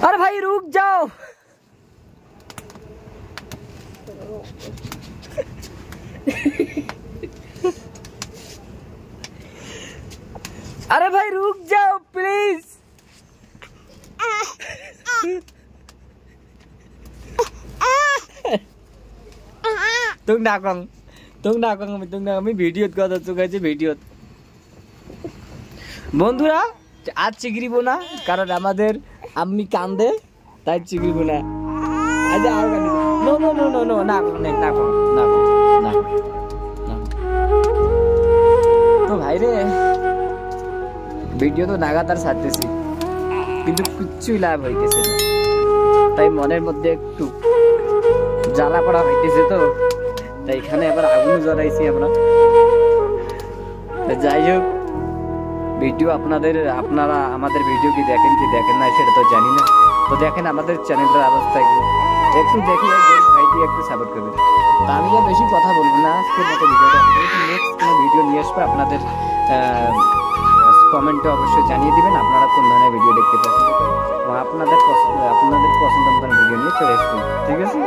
अरे भाई रुक जाओ। अरे भाई रुक जाओ प्लीज। तुम डाकং আমি ভিডিওত কথা চুকাইছি ভিডিওত। বন্ধুরা আজ চিগরিব না কারণ আমাদের আম্মি কান্দে তাই চিগরিব না। আজ আর গান no no no no no না না না না। তো ভাই রে ভিডিও তো লাগাতার ছাড়তেছি কিন্তু কিচ্ছুই লাভ হইতেছে না, তাই মনের মধ্যে একটু জ্বালা পড়া হইতেছে। তো তাই এখানে আবার আগুন জ্বালাইছি আমরা। যাই হোক ভিডিও আপনারা আমাদের ভিডিও কি দেখেন না সেটা তো জানি না। তো দেখেন আমাদের চ্যানেলটার অবস্থা কি একটু দেখি, ভাইটি একটু সাপোর্ট করবেন। তা আমি আর বেশি কথা বলবো না, আজকের মতো ভিডিওটা নেক্সট কোনো ভিডিও নিয়ে আসবো। আপনাদের কমেন্টে অবশ্যই জানিয়ে দিবেন আপনারা কোন ধরনের ভিডিও দেখতে পছন্দ করেন এবং আপনাদের পছন্দ মতো ভিডিও নিয়ে চলে আসবেন। ঠিক আছে।